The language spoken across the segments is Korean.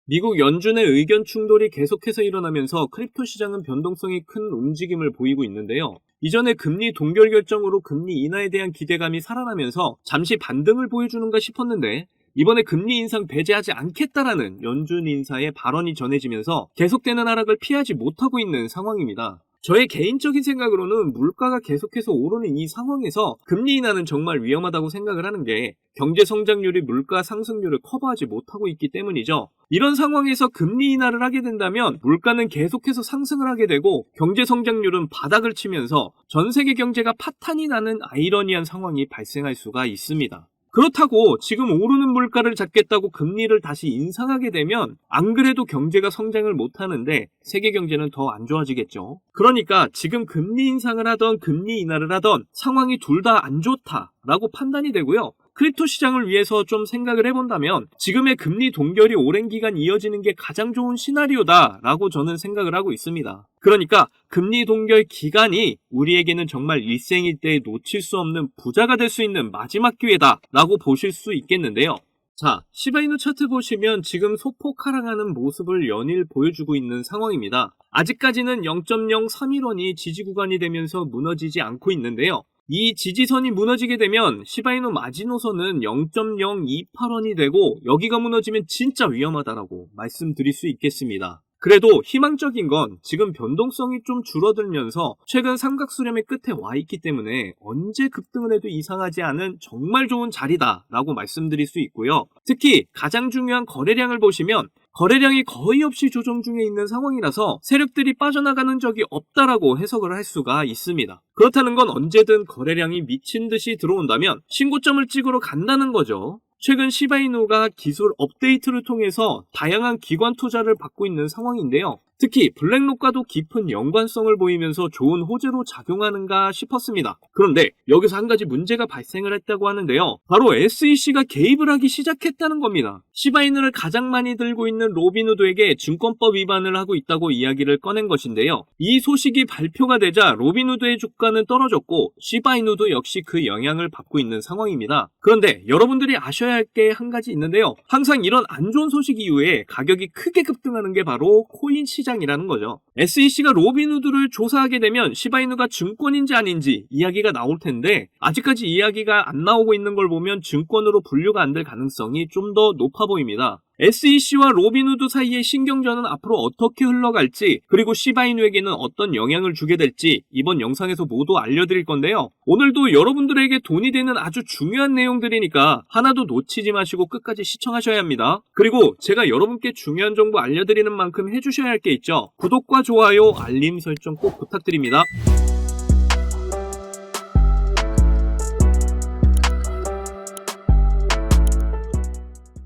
미국 연준의 의견 충돌이 계속해서 일어나면서 크립토 시장은 변동성이 큰 움직임을 보이고 있는데요. 이전에 금리 동결 결정으로 금리 인하에 대한 기대감이 살아나면서 잠시 반등을 보여주는가 싶었는데 이번에 금리 인상 배제하지 않겠다라는 연준 인사의 발언이 전해지면서 계속되는 하락을 피하지 못하고 있는 상황입니다. 저의 개인적인 생각으로는 물가가 계속해서 오르는 이 상황에서 금리 인하는 정말 위험하다고 생각을 하는 게 경제 성장률이 물가 상승률을 커버하지 못하고 있기 때문이죠. 이런 상황에서 금리 인하를 하게 된다면 물가는 계속해서 상승을 하게 되고 경제 성장률은 바닥을 치면서 전 세계 경제가 파탄이 나는 아이러니한 상황이 발생할 수가 있습니다. 그렇다고 지금 오르는 물가를 잡겠다고 금리를 다시 인상하게 되면 안 그래도 경제가 성장을 못하는데 세계 경제는 더 안 좋아지겠죠. 그러니까 지금 금리 인상을 하던 금리 인하를 하던 상황이 둘 다 안 좋다라고 판단이 되고요. 크립토 시장을 위해서 좀 생각을 해본다면 지금의 금리 동결이 오랜 기간 이어지는 게 가장 좋은 시나리오다라고 저는 생각을 하고 있습니다. 그러니까 금리 동결 기간이 우리에게는 정말 일생일 때 놓칠 수 없는 부자가 될 수 있는 마지막 기회다라고 보실 수 있겠는데요. 자, 시바이누 차트 보시면 지금 소폭 하락하는 모습을 연일 보여주고 있는 상황입니다. 아직까지는 0.031원이 지지 구간이 되면서 무너지지 않고 있는데요. 이 지지선이 무너지게 되면 시바이누 마지노선은 0.028원이 되고 여기가 무너지면 진짜 위험하다라고 말씀드릴 수 있겠습니다. 그래도 희망적인 건 지금 변동성이 좀 줄어들면서 최근 삼각수렴의 끝에 와 있기 때문에 언제 급등을 해도 이상하지 않은 정말 좋은 자리다라고 말씀드릴 수 있고요. 특히 가장 중요한 거래량을 보시면 거래량이 거의 없이 조정 중에 있는 상황이라서 세력들이 빠져나가는 적이 없다라고 해석을 할 수가 있습니다. 그렇다는 건 언제든 거래량이 미친 듯이 들어온다면 신고점을 찍으러 간다는 거죠. 최근 시바이누가 기술 업데이트를 통해서 다양한 기관 투자를 받고 있는 상황인데요. 특히 블랙록과도 깊은 연관성을 보이면서 좋은 호재로 작용하는가 싶었습니다. 그런데 여기서 한 가지 문제가 발생을 했다고 하는데요. 바로 SEC가 개입을 하기 시작했다는 겁니다. 시바이누를 가장 많이 들고 있는 로빈후드에게 증권법 위반을 하고 있다고 이야기를 꺼낸 것인데요. 이 소식이 발표가 되자 로빈후드의 주가는 떨어졌고 시바이누도 역시 그 영향을 받고 있는 상황입니다. 그런데 여러분들이 아셔야 할 게 한 가지 있는데요. 항상 이런 안 좋은 소식 이후에 가격이 크게 급등하는 게 바로 코인 시장이라는 거죠. SEC가 로빈후드를 조사하게 되면 시바이누가 증권인지 아닌지 이야기가 나올 텐데 아직까지 이야기가 안 나오고 있는 걸 보면 증권으로 분류가 안 될 가능성이 좀 더 높아 보입니다. SEC와 로빈후드 사이의 신경전은 앞으로 어떻게 흘러갈지 그리고 시바이누에게는 어떤 영향을 주게 될지 이번 영상에서 모두 알려드릴 건데요. 오늘도 여러분들에게 돈이 되는 아주 중요한 내용들이니까 하나도 놓치지 마시고 끝까지 시청하셔야 합니다. 그리고 제가 여러분께 중요한 정보 알려드리는 만큼 해주셔야 할 게 있죠. 구독과 좋아요, 알림 설정 꼭 부탁드립니다.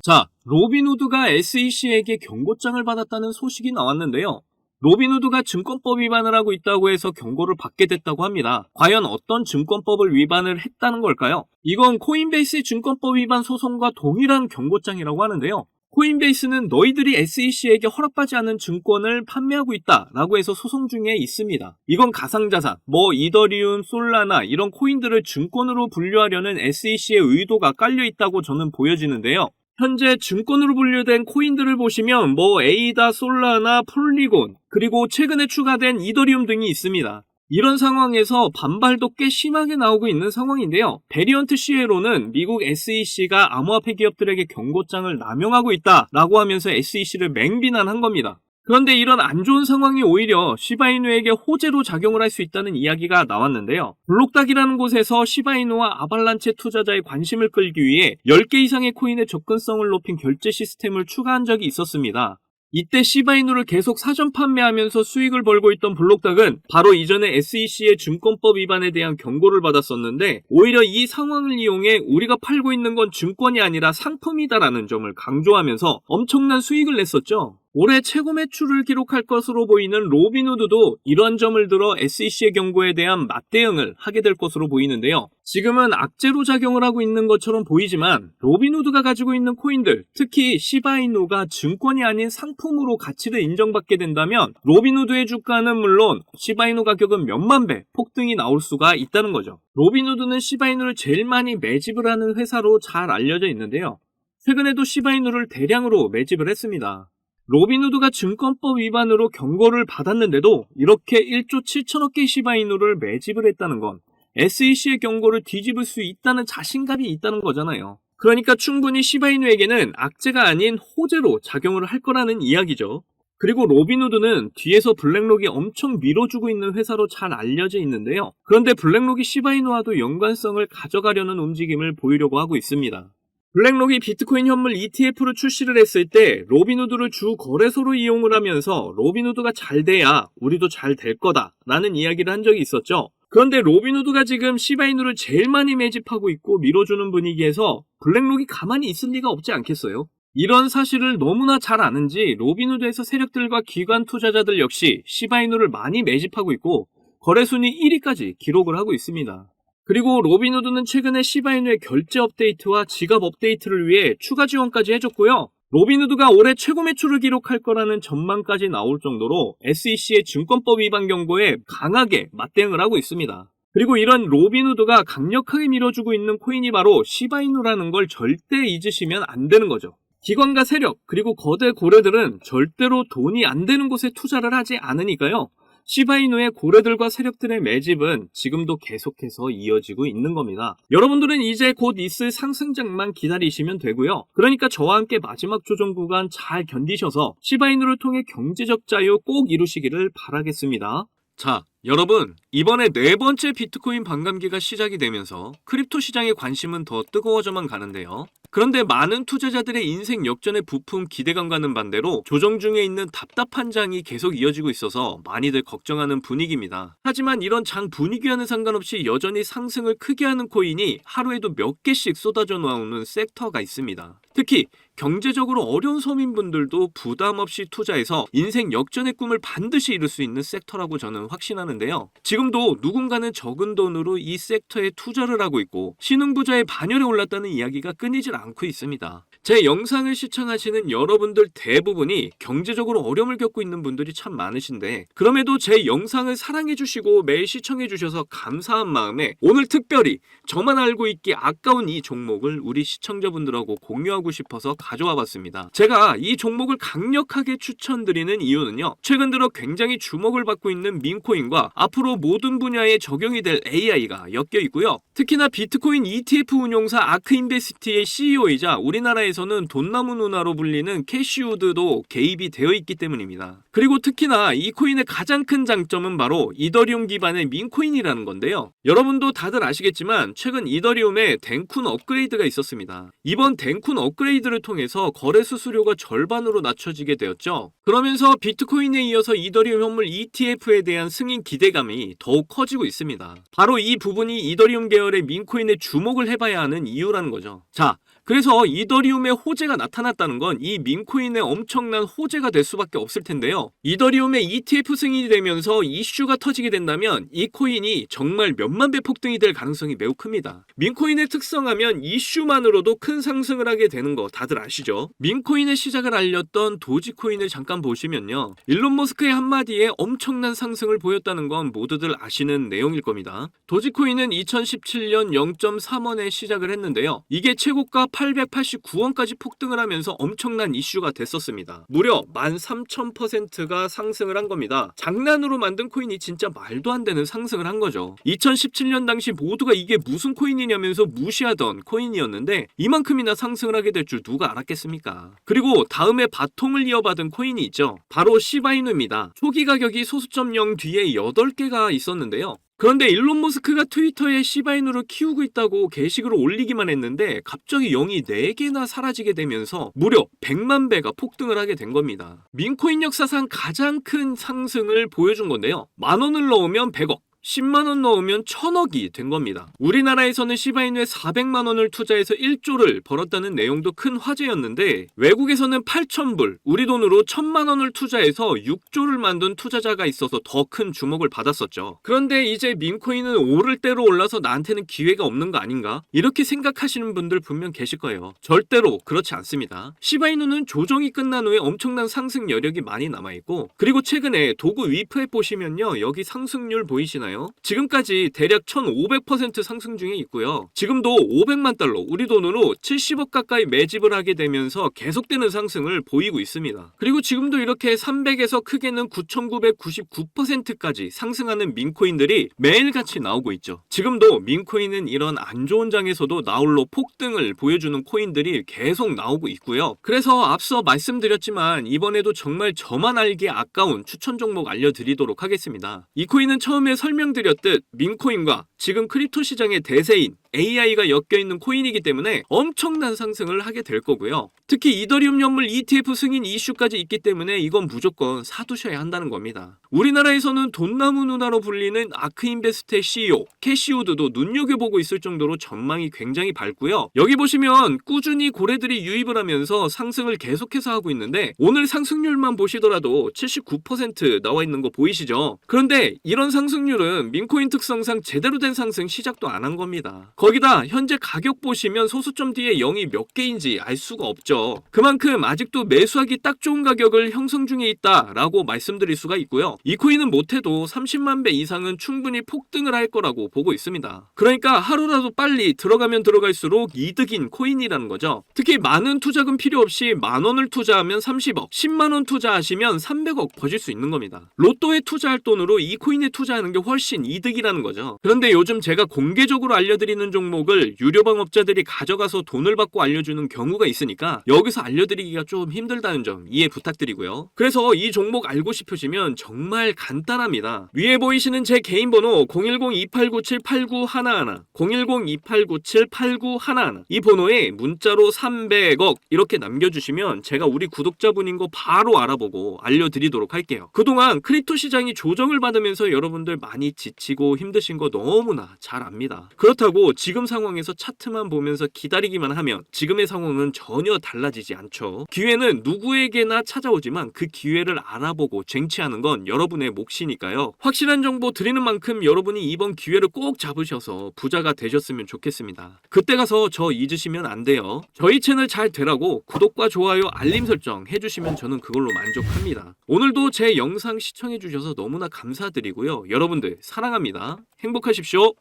자, 로빈후드가 SEC에게 경고장을 받았다는 소식이 나왔는데요. 로빈후드가 증권법 위반을 하고 있다고 해서 경고를 받게 됐다고 합니다. 과연 어떤 증권법을 위반을 했다는 걸까요? 이건 코인베이스 증권법 위반 소송과 동일한 경고장이라고 하는데요. 코인베이스는 너희들이 SEC에게 허락받지 않은 증권을 판매하고 있다라고 해서 소송 중에 있습니다. 이건 가상자산, 이더리움, 솔라나 이런 코인들을 증권으로 분류하려는 SEC의 의도가 깔려 있다고 저는 보여지는데요. 현재 증권으로 분류된 코인들을 보시면 에이다, 솔라나, 폴리곤, 그리고 최근에 추가된 이더리움 등이 있습니다. 이런 상황에서 반발도 꽤 심하게 나오고 있는 상황인데요. 베리언트 시에로는 미국 SEC가 암호화폐 기업들에게 경고장을 남용하고 있다라고 하면서 SEC를 맹비난한 겁니다. 그런데 이런 안 좋은 상황이 오히려 시바이누에게 호재로 작용을 할 수 있다는 이야기가 나왔는데요. 블록닥이라는 곳에서 시바이누와 아발란체 투자자의 관심을 끌기 위해 10개 이상의 코인의 접근성을 높인 결제 시스템을 추가한 적이 있었습니다. 이때 시바이누를 계속 사전 판매하면서 수익을 벌고 있던 블록닥은 바로 이전에 SEC의 증권법 위반에 대한 경고를 받았었는데 오히려 이 상황을 이용해 우리가 팔고 있는 건 증권이 아니라 상품이다라는 점을 강조하면서 엄청난 수익을 냈었죠. 올해 최고 매출을 기록할 것으로 보이는 로빈후드도 이러한 점을 들어 SEC의 경고에 대한 맞대응을 하게 될 것으로 보이는데요. 지금은 악재로 작용을 하고 있는 것처럼 보이지만 로빈후드가 가지고 있는 코인들, 특히 시바이누가 증권이 아닌 상품으로 가치를 인정받게 된다면 로빈후드의 주가는 물론 시바이누 가격은 몇만 배 폭등이 나올 수가 있다는 거죠. 로빈후드는 시바이누를 제일 많이 매집을 하는 회사로 잘 알려져 있는데요. 최근에도 시바이누를 대량으로 매집을 했습니다. 로빈후드가 증권법 위반으로 경고를 받았는데도 이렇게 1조 7천억 개의 시바이누를 매집을 했다는 건 SEC의 경고를 뒤집을 수 있다는 자신감이 있다는 거잖아요. 그러니까 충분히 시바이누에게는 악재가 아닌 호재로 작용을 할 거라는 이야기죠. 그리고 로빈후드는 뒤에서 블랙록이 엄청 밀어주고 있는 회사로 잘 알려져 있는데요. 그런데 블랙록이 시바이누와도 연관성을 가져가려는 움직임을 보이려고 하고 있습니다. 블랙록이 비트코인 현물 ETF를 출시를 했을 때 로빈후드를 주 거래소로 이용을 하면서 로빈후드가 잘 돼야 우리도 잘 될 거다 라는 이야기를 한 적이 있었죠. 그런데 로빈후드가 지금 시바이누를 제일 많이 매집하고 있고 밀어주는 분위기에서 블랙록이 가만히 있을 리가 없지 않겠어요? 이런 사실을 너무나 잘 아는지 로빈후드에서 세력들과 기관 투자자들 역시 시바이누를 많이 매집하고 있고 거래순위 1위까지 기록을 하고 있습니다. 그리고 로빈후드는 최근에 시바이누의 결제 업데이트와 지갑 업데이트를 위해 추가 지원까지 해줬고요. 로빈후드가 올해 최고 매출을 기록할 거라는 전망까지 나올 정도로 SEC의 증권법 위반 경고에 강하게 맞대응을 하고 있습니다. 그리고 이런 로빈후드가 강력하게 밀어주고 있는 코인이 바로 시바이누라는 걸 절대 잊으시면 안 되는 거죠. 기관과 세력 그리고 거대 고래들은 절대로 돈이 안 되는 곳에 투자를 하지 않으니까요. 시바이누의 고래들과 세력들의 매집은 지금도 계속해서 이어지고 있는 겁니다. 여러분들은 이제 곧 있을 상승장만 기다리시면 되고요. 그러니까 저와 함께 마지막 조정 구간 잘 견디셔서 시바이누를 통해 경제적 자유 꼭 이루시기를 바라겠습니다. 자, 여러분, 이번에 네 번째 비트코인 반감기가 시작이 되면서 크립토 시장의 관심은 더 뜨거워져만 가는데요. 그런데 많은 투자자들의 인생 역전의 부품 기대감과는 반대로 조정 중에 있는 답답한 장이 계속 이어지고 있어서 많이들 걱정하는 분위기입니다. 하지만 이런 장 분위기와는 상관없이 여전히 상승을 크게 하는 코인이 하루에도 몇 개씩 쏟아져 나오는 섹터가 있습니다. 특히 경제적으로 어려운 서민분들도 부담 없이 투자해서 인생 역전의 꿈을 반드시 이룰 수 있는 섹터라고 저는 확신하는데요. 지금도 누군가는 적은 돈으로 이 섹터에 투자를 하고 있고 신흥부자의 반열에 올랐다는 이야기가 끊이질 않고 있습니다. 제 영상을 시청하시는 여러분들 대부분이 경제적으로 어려움을 겪고 있는 분들이 참 많으신데 그럼에도 제 영상을 사랑해주시고 매일 시청해주셔서 감사한 마음에 오늘 특별히 저만 알고 있기 아까운 이 종목을 우리 시청자분들하고 공유하고 싶어서 가져와 봤습니다. 제가 이 종목을 강력하게 추천드리는 이유는요. 최근 들어 굉장히 주목을 받고 있는 민코인과 앞으로 모든 분야에 적용이 될 AI가 엮여 있고요. 특히나 비트코인 ETF 운용사 아크인베스트의 CEO이자 우리나라에서는 돈나무 누나로 불리는 캐시우드도 개입이 되어 있기 때문입니다. 그리고 특히나 이 코인의 가장 큰 장점은 바로 이더리움 기반의 민코인이라는 건데요. 여러분도 다들 아시겠지만 최근 이더리움에 덴쿤 업그레이드가 있었습니다. 이번 덴쿤 업그레이드를 통해서 거래 수수료가 절반으로 낮춰지게 되었죠. 그러면서 비트코인에 이어서 이더리움 현물 ETF에 대한 승인 기대감이 더욱 커지고 있습니다. 바로 이 부분이 이더리움 계열의 민코인에 주목을 해봐야 하는 이유라는 거죠. 자, 그래서 이더리움의 호재가 나타났다는 건 이 민코인의 엄청난 호재가 될 수밖에 없을 텐데요. 이더리움의 ETF 승인이 되면서 이슈가 터지게 된다면 이 코인이 정말 몇만 배 폭등이 될 가능성이 매우 큽니다. 민코인의 특성하면 이슈만으로도 큰 상승을 하게 되는 거 다들 아시죠? 민코인의 시작을 알렸던 도지코인을 잠깐 보시면요. 일론 머스크의 한마디에 엄청난 상승을 보였다는 건 모두들 아시는 내용일 겁니다. 도지코인은 2017년 0.3원에 시작을 했는데요. 이게 최고가 889원까지 폭등을 하면서 엄청난 이슈가 됐었습니다. 무려 13,000%가 상승을 한 겁니다. 장난으로 만든 코인이 진짜 말도 안 되는 상승을 한 거죠. 2017년 당시 모두가 이게 무슨 코인이냐면서 무시하던 코인이었는데 이만큼이나 상승을 하게 될 줄 누가 알았겠습니까? 그리고 다음에 바통을 이어받은 코인이 있죠. 바로 시바이누입니다. 초기 가격이 소수점 0 뒤에 8개가 있었는데요. 그런데 일론 머스크가 트위터에 시바이누를 키우고 있다고 게시글을 올리기만 했는데 갑자기 0이 4개나 사라지게 되면서 무려 100만 배가 폭등을 하게 된 겁니다. 민코인 역사상 가장 큰 상승을 보여준 건데요. 10,000원을 넣으면 100억. 10만원 넣으면 1,000억이 된 겁니다. 우리나라에서는 시바이누에 400만원을 투자해서 1조를 벌었다는 내용도 큰 화제였는데 외국에서는 8,000불, 우리 돈으로 1,000만원을 투자해서 6조를 만든 투자자가 있어서 더 큰 주목을 받았었죠. 그런데 이제 민코인은 오를 대로 올라서 나한테는 기회가 없는 거 아닌가? 이렇게 생각하시는 분들 분명 계실 거예요. 절대로 그렇지 않습니다. 시바이누는 조정이 끝난 후에 엄청난 상승 여력이 많이 남아있고 그리고 최근에 도구 위프에 보시면요. 여기 상승률 보이시나요? 있잖아요. 지금까지 대략 1500% 상승 중에 있고요. 지금도 500만 달러, 우리 돈으로 70억 가까이 매집을 하게 되면서 계속되는 상승을 보이고 있습니다. 그리고 지금도 이렇게 300에서 크게는 9999%까지 상승하는 민코인들이 매일같이 나오고 있죠. 지금도 민코인은 이런 안 좋은 장에서도 나홀로 폭등을 보여주는 코인들이 계속 나오고 있고요. 그래서 앞서 말씀드렸지만 이번에도 정말 저만 알기에 아까운 추천 종목 알려드리도록 하겠습니다. 이 코인은 처음에 설명드렸듯 민코인과 지금 크립토 시장의 대세인 AI가 엮여있는 코인이기 때문에 엄청난 상승을 하게 될 거고요. 특히 이더리움 연물 ETF 승인 이슈까지 있기 때문에 이건 무조건 사두셔야 한다는 겁니다. 우리나라에서는 돈나무 누나로 불리는 아크인베스트의 CEO 캐시우드도 눈여겨보고 있을 정도로 전망이 굉장히 밝고요. 여기 보시면 꾸준히 고래들이 유입을 하면서 상승을 계속해서 하고 있는데 오늘 상승률만 보시더라도 79% 나와 있는 거 보이시죠? 그런데 이런 상승률은 민코인 특성상 제대로 된 상승 시작도 안 한 겁니다. 거기다 현재 가격 보시면 소수점 뒤에 0이 몇 개인지 알 수가 없죠. 그만큼 아직도 매수하기 딱 좋은 가격을 형성 중에 있다라고 말씀드릴 수가 있고요. 이 코인은 못해도 30만 배 이상은 충분히 폭등을 할 거라고 보고 있습니다. 그러니까 하루라도 빨리 들어가면 들어갈수록 이득인 코인이라는 거죠. 특히 많은 투자금 필요 없이 만원을 투자하면 30억, 10만원 투자하시면 300억 버실 수 있는 겁니다. 로또에 투자할 돈으로 이 코인에 투자하는 게 훨씬 이득이라는 거죠. 그런데 요즘 제가 공개적으로 알려드리는 종목을 유료방업자들이 가져가서 돈을 받고 알려주는 경우가 있으니까 여기서 알려드리기가 좀 힘들다는 점 이해 부탁드리고요. 그래서 이 종목 알고 싶으시면 정말 간단합니다. 위에 보이시는 제 개인 번호 010-2897-8911 010-2897-8911 이 번호에 문자로 300억 이렇게 남겨주시면 제가 우리 구독자분인 거 바로 알아보고 알려드리도록 할게요. 그동안 크립토 시장이 조정을 받으면서 여러분들 많이 지치고 힘드신 거 너무나 잘 압니다. 그렇다고 지금 상황에서 차트만 보면서 기다리기만 하면 지금의 상황은 전혀 달라지지 않죠. 기회는 누구에게나 찾아오지만 그 기회를 알아보고 쟁취하는 건 여러분의 몫이니까요. 확실한 정보 드리는 만큼 여러분이 이번 기회를 꼭 잡으셔서 부자가 되셨으면 좋겠습니다. 그때 가서 저 잊으시면 안 돼요. 저희 채널 잘 되라고 구독과 좋아요, 알림 설정 해주시면 저는 그걸로 만족합니다. 오늘도 제 영상 시청해주셔서 너무나 감사드리고요. 여러분들 사랑합니다. 행복하십시오.